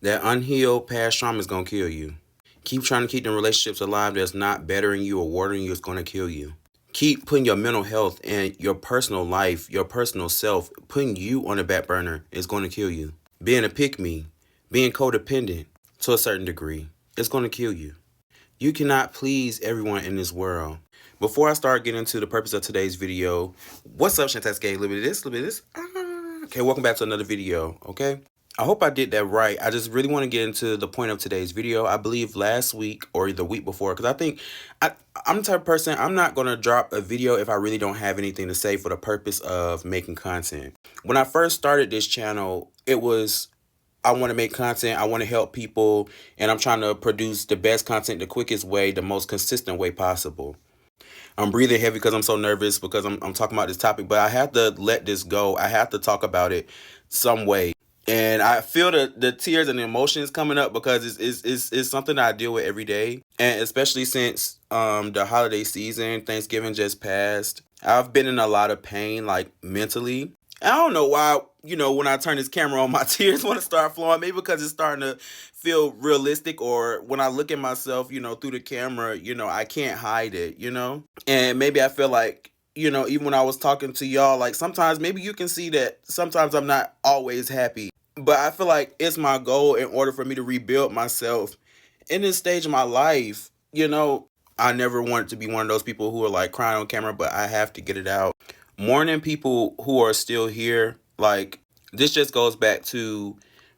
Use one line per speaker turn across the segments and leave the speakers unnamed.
That unhealed past trauma is going to kill you. Keep trying to keep the relationships alive that's not bettering you or watering you. It's going to kill you. Keep putting your mental health and your personal life, your personal self, putting you on the back burner is going to kill you. Being a pick-me, being codependent to a certain degree, it's going to kill you. You cannot please everyone in this world. Before I start getting into the purpose of today's video, what's up, Shantas Gang? A little bit of this, a little bit of this. Okay, welcome back to another video, okay? I hope I did that right. I just really want to get into the point of today's video. I believe last week or the week before, because I think I'm the type of person, I'm not going to drop a video if I really don't have anything to say for the purpose of making content. When I first started this channel, it was I want to make content, I want to help people, and I'm trying to produce the best content the quickest way, the most consistent way possible. I'm breathing heavy because I'm so nervous because I'm talking about this topic, but I have to let this go. I have to talk about it some way. And I feel the tears and the emotions coming up because it's something that I deal with every day. And especially since the holiday season, Thanksgiving just passed, I've been in a lot of pain, like mentally. I don't know why, when I turn this camera on, my tears want to start flowing. Maybe because it's starting to feel realistic, or when I look at myself, through the camera, I can't hide it, And maybe I feel like, even when I was talking to y'all, like sometimes maybe you can see that sometimes I'm not always happy. But I feel like it's my goal in order for me to rebuild myself in this stage of my life. I never wanted to be one of those people who are like crying on camera, but I have to get it out. Mourning people who are still here, like this just goes back to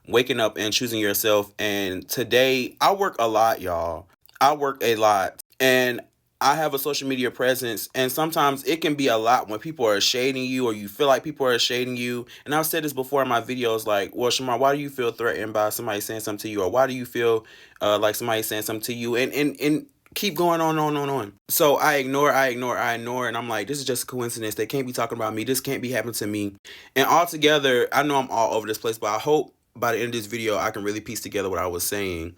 waking up and choosing yourself. And today I work a lot, y'all. I work a lot. And I have a social media presence, and sometimes it can be a lot when people are shading you or you feel like people are shading you. And I've said this before in my videos, like, well, Shamar, why do you feel threatened by somebody saying something to you? Or why do you feel like somebody saying something to you? And keep going on. So I ignore, and I'm like, this is just a coincidence. They can't be talking about me. This can't be happening to me. And altogether, I know I'm all over this place, but I hope by the end of this video, I can really piece together what I was saying.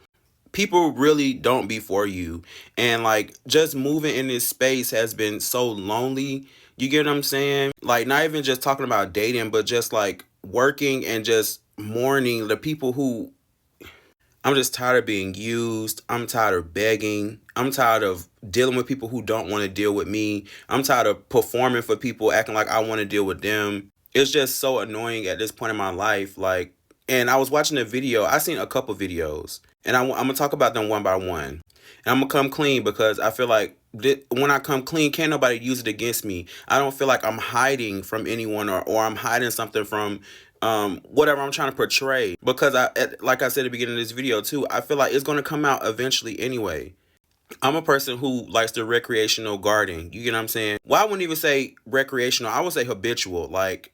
People really don't be for you. And like just moving in this space has been so lonely. You get what I'm saying? Like not even just talking about dating, but just like working and just mourning the people who I'm just tired of being used. I'm tired of begging. I'm tired of dealing with people who don't want to deal with me. I'm tired of performing for people, acting like I want to deal with them. It's just so annoying at this point in my life. Like, and I was watching a video. I seen a couple videos, and I'm going to talk about them one by one. And I'm going to come clean because I feel like when I come clean, can't nobody use it against me. I don't feel like I'm hiding from anyone or I'm hiding something from whatever I'm trying to portray. Because like I said at the beginning of this video too, I feel like it's going to come out eventually anyway. I'm a person who likes the recreational garden. You get what I'm saying? Well, I wouldn't even say recreational. I would say habitual. Like,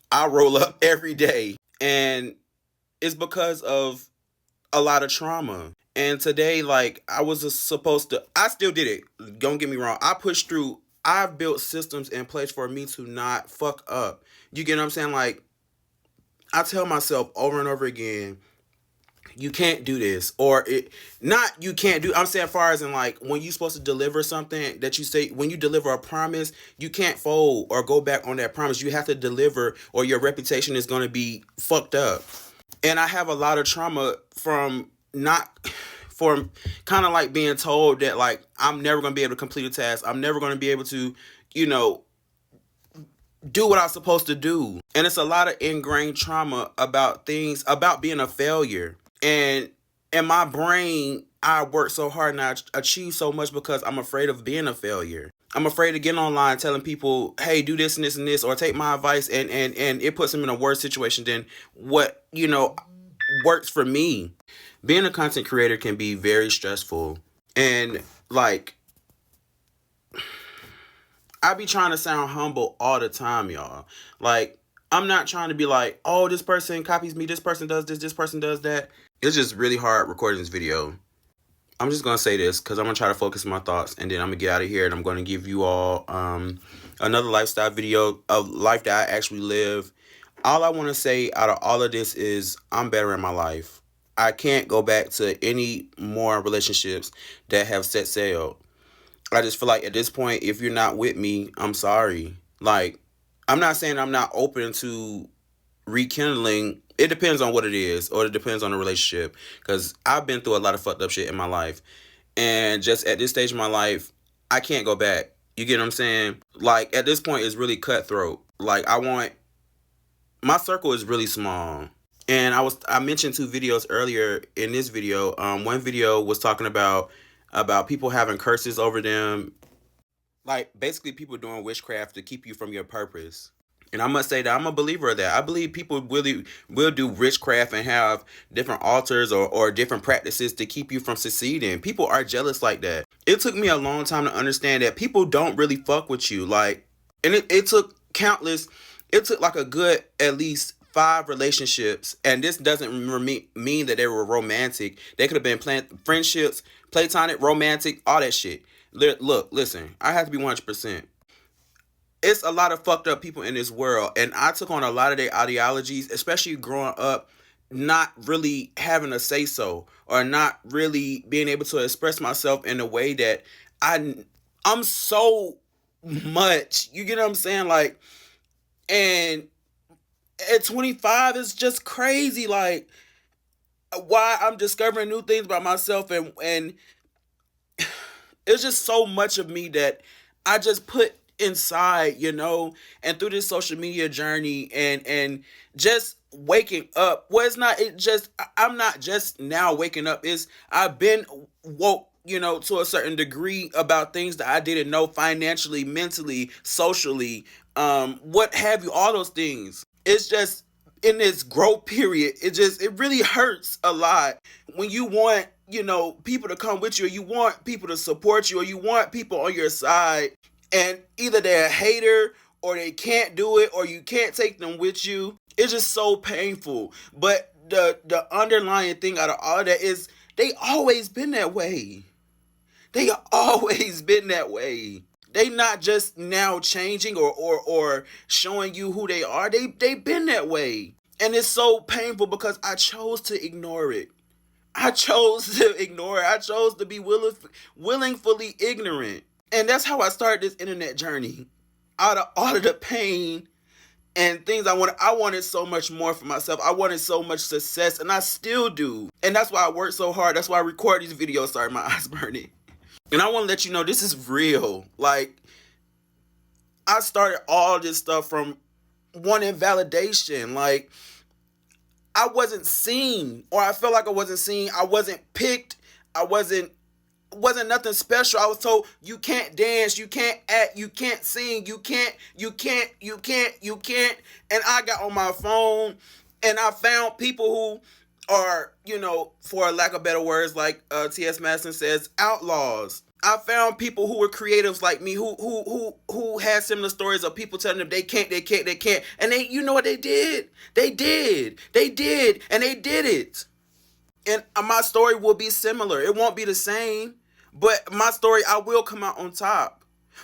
I roll up every day. And it's because of a lot of trauma. And today, like, I was supposed to, I still did it. Don't get me wrong. I pushed through. I've built systems in place for me to not fuck up. You get what I'm saying? Like, I tell myself over and over again, you can't do this, or you can't do, I'm saying far as in like when you're supposed to deliver something that you say, when you deliver a promise, you can't fold or go back on that promise. You have to deliver or your reputation is going to be fucked up. And I have a lot of trauma from kind of like being told that like I'm never going to be able to complete a task. I'm never going to be able to, do what I'm supposed to do. And it's a lot of ingrained trauma about things, about being a failure. And in my brain, I work so hard and I achieve so much because I'm afraid of being a failure. I'm afraid of getting online telling people, hey, do this and this and this, or take my advice, and it puts them in a worse situation than what, works for me. Being a content creator can be very stressful. And like, I be trying to sound humble all the time, y'all. Like, I'm not trying to be like, oh, this person copies me, this person does this person does that. It's just really hard recording this video. I'm just going to say this because I'm going to try to focus my thoughts, and then I'm going to get out of here, and I'm going to give you all another lifestyle video of life that I actually live. All I want to say out of all of this is I'm better in my life. I can't go back to any more relationships that have set sail. I just feel like at this point, if you're not with me, I'm sorry. Like, I'm not saying I'm not open to rekindling It depends on what it is, or it depends on the relationship. Because I've been through a lot of fucked up shit in my life. And just at this stage of my life, I can't go back. You get what I'm saying? Like, at this point, it's really cutthroat. Like, my circle is really small. And I mentioned 2 videos earlier in this video. One video was talking about people having curses over them, like basically people doing witchcraft to keep you from your purpose. And I must say that I'm a believer of that. I believe people really will do witchcraft and have different altars or different practices to keep you from succeeding. People are jealous like that. It took me a long time to understand that people don't really fuck with you. Like, and it took it took like a good at least 5 relationships. And this doesn't mean that they were romantic. They could have been friendships, platonic, romantic, all that shit. Look, listen, I have to be 100%. It's a lot of fucked up people in this world, and I took on a lot of their ideologies, especially growing up, not really having a say so, or not really being able to express myself in a way that I'm so much, you get what I'm saying? Like, and at 25, it's just crazy, like, why I'm discovering new things about myself, and it's just so much of me that I just put inside, and through this social media journey and just waking up. Well, I'm not just now waking up. I've been woke, to a certain degree about things that I didn't know financially, mentally, socially, what have you, all those things. It's just in this growth period, it really hurts a lot when you want, people to come with you, or you want people to support you, or you want people on your side, and either they're a hater or they can't do it, or you can't take them with you. It's just so painful. But the underlying thing out of all of that is they always been that way. They always been that way. They not just now changing or showing you who they are. They been that way. And it's so painful because I chose to ignore it. I chose to ignore it. I chose to be willingly ignorant. And that's how I started this internet journey. Out of all of the pain and things I wanted so much more for myself. I wanted so much success, and I still do. And that's why I work so hard. That's why I record these videos. Sorry, my eyes burning. And I want to let you know this is real. Like, I started all this stuff from wanting validation. Like, I wasn't seen, or I felt like I wasn't seen. I wasn't picked. I wasn't nothing special. I was told, you can't dance, you can't act, you can't sing, you can't. And I got on my phone and I found people who are, for lack of better words, like T.S. Madison says, outlaws. I found people who were creatives like me, who had similar stories of people telling them they can't. And you know what they did? They did, and they did it. And my story will be similar. It won't be the same, but my story, I will come out on top.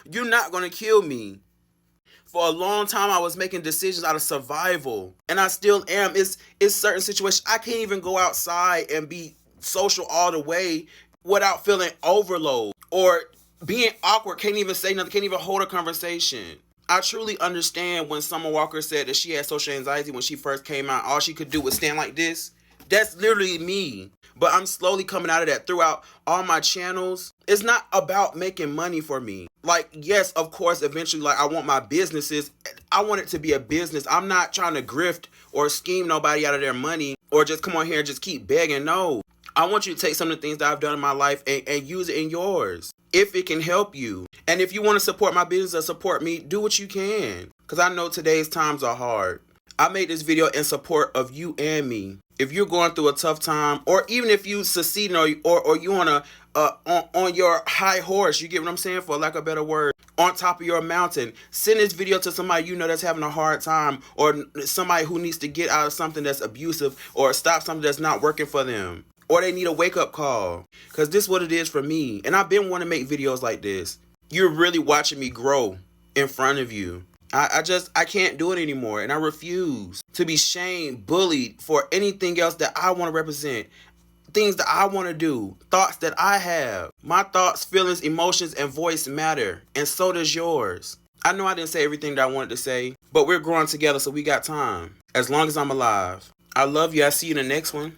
You're not going to kill me. For a long time, I was making decisions out of survival, and I still am. It's certain situations. I can't even go outside and be social all the way without feeling overload or being awkward. Can't even say nothing. Can't even hold a conversation. I truly understand when Summer Walker said that she had social anxiety when she first came out. All she could do was stand like this. That's literally me. But I'm slowly coming out of that throughout all my channels. It's not about making money for me. Like, yes, of course, eventually, like, I want my businesses. I want it to be a business. I'm not trying to grift or scheme nobody out of their money or just come on here and just keep begging. No. I want you to take some of the things that I've done in my life and use it in yours, if it can help you. And if you want to support my business or support me, do what you can. Because I know today's times are hard. I made this video in support of you and me. If you're going through a tough time, or even if you succeed or you on your high horse, you get what I'm saying, for lack of a better word, on top of your mountain, send this video to somebody that's having a hard time, or somebody who needs to get out of something that's abusive, or stop something that's not working for them, or they need a wake-up call. Because this is what it is for me. And I've been wanting to make videos like this. You're really watching me grow in front of you. I can't do it anymore, and I refuse to be shamed, bullied for anything else that I want to represent, things that I want to do, thoughts that I have. My thoughts, feelings, emotions, and voice matter, and so does yours. I know I didn't say everything that I wanted to say, but we're growing together, so we got time. As long as I'm alive, I love you. I'll see you in the next one.